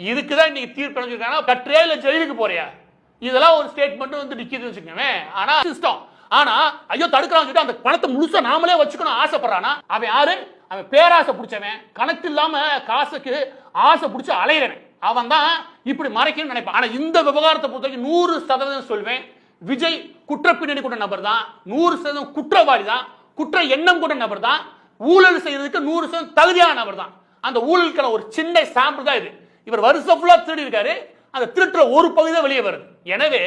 இதுக்கு தான் இன்னைக்கு தீர்ப்பு அளிச்சிருக்காங்க. கட்டுறியா இல்ல ஜெயிலுக்கு போறியா? இதெல்லாம் ஒரு ஸ்டேட்மெண்ட் வந்து நிக்குதுன்னு வச்சுக்கோங்க. ஆனா சிஸ்டம் ஆனா ஐயோ தடுக்கிறான்னு சொல்லிட்டு அந்த பணத்தை முழுசா நாமளே வச்சுக்கணும் ஆசைப்படுறானா அவன் யாரு? அவன் பேராசை பிடிச்சவன், கணக்கு இல்லாம காசுக்கு ஆசை பிடிச்சு அலையிறவன். அவன் தான் இப்படி மறைக்கணும்னு நினைப்பான். ஆனா இந்த விவகாரத்தை பொறுத்தவரைக்கும் 100% சொல்வேன், விஜய் குற்ற பின்னணி கொண்ட நபர் தான், 100% குற்றவாளி தான், குற்ற எண்ணம் கொண்ட நபர் தான், ஊழல் செய்யறதுக்கு 100% தகுதியான நபர் தான். அந்த ஊழலுக்கான ஒரு சின்ன சாம்பிள் தான் இது. இவர் வருஷம் ஃபுல்லா திருடி இருக்காரு, அந்த திருட்டுல ஒரு பகுதி தான் வெளியே வருது. எனவே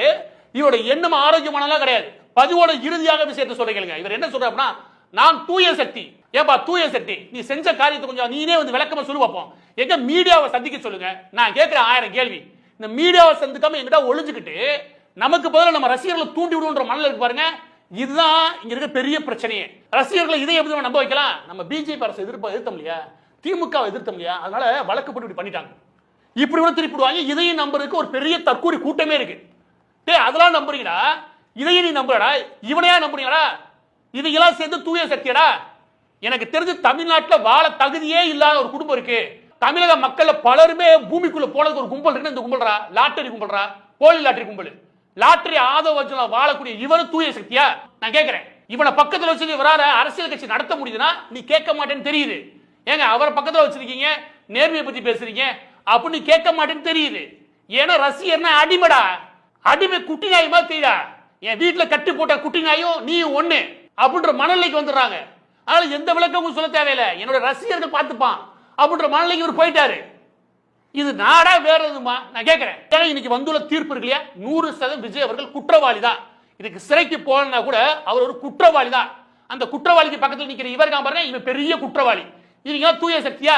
இவரோட எண்ணம் ஆரோக்கியமானலாம் கிடையாது. பதிவோட இறுதியாக விஷயத்தை சொல்றீங்க. இவர் என்ன சொல்றாருன்னா, நான் தூய சக்தி. ஏப்பா தூய சக்தி, நீ செஞ்ச காரியத்தை கொஞ்சம் நீனே வந்து விளக்கமா சொல்லு பார்ப்போம். எங்க மீடியாவை சந்திக்க சொல்லுங்க. நான் கேட்கிறேன் 1000 கேள்வி. இந்த மீடியாவை சந்திக்காம எங்கிட்ட ஒளிஞ்சுக்கிட்டு நமக்கு பதிலாக நம்ம ரசிகர்களை தூண்டி விடுன்ற மனதில் இருக்கு பாருங்க. இதுதான் இங்க இருக்க பெரிய பிரச்சனையே. ரசிகர்களை இதை எப்படி நம்ப வைக்கலாம்? நம்ம பிஜேபி அரசு எதிர்த்தோம் இல்லையா, திமுக எதிர்த்தோம் இல்லையா, அதனால வழக்கு போட்டு இப்படி பண்ணிட்டாங்க. இப்படி கூட திருப்பிடுவாங்க. இதையும் நம்புறதுக்கு ஒரு பெரிய தற்கூரி கூட்டமே இருக்கு. அதெல்லாம் நம்புறீங்களா? இதையும் நீ நம்புறடா, இவனையா நம்புறீங்களா? இதையெல்லாம் சேர்ந்து தூய சக்தியடா. எனக்கு தெரிஞ்சு தமிழ்நாட்டில் வாழ தகுதியே இல்லாத ஒரு குடும்பம் இருக்கு. தமிழக மக்கள் பலருமே பூமிக்குள்ள போனதுக்கு ஒரு கும்பல் இருக்கு. இந்த கும்பல்ரா லாட்டரி கும்பல்ரா, போலி லாட்டரி கும்பல். லாட்டரி ஆதரவு வச்சு வாழக்கூடிய இவரு தூய சக்தியா? நான் கேட்கிறேன். இவனை பக்கத்தில் வச்சு இவரால அரசியல் கட்சி நடத்த முடியுதுன்னா நீ கேட்க மாட்டேன்னு தெரியுது. ஏங்க அவரை பக்கத்தில் வச்சிருக்கீங்க, நேர்மையை பத்தி பேசுறீங்க அப்படின்னு கேட்க மாட்டேன்னு தெரியுது. ஏன்னா ரசிகர்னா அடிமடா, அடிமை குட்டி நாய் மாதிரி தெரியுதா? என் வீட்டுல கட்டி போட்ட குட்டி நாயும் நீ ஒண்ணு அப்படின்ற மனநிலைக்கு வந்துடுறாங்க. அதனால எந்த விளக்கமும் சொல்ல தேவையில்லை, என்னோட ரசிகர்கள் பார்த்துப்பான் அப்படின்ற மனநிலைக்கு இவர் போயிட்டாரு. இது நாடா வேற எதுமா? நான் கேட்கிறேன். இன்னைக்கு வந்துள்ள தீர்ப்பு இருக்கு இல்லையா, 100% விஜய் அவர்கள் குற்றவாளி தான். இதுக்கு சிறைக்கு போனா கூட அவர் ஒரு குற்றவாளி தான். அந்த குற்றவாளிக்கு பக்கத்தில் நிக்கிற இவர் பாருங்க, இவன் பெரிய குற்றவாளி. இதுங்க தூய சக்தியா?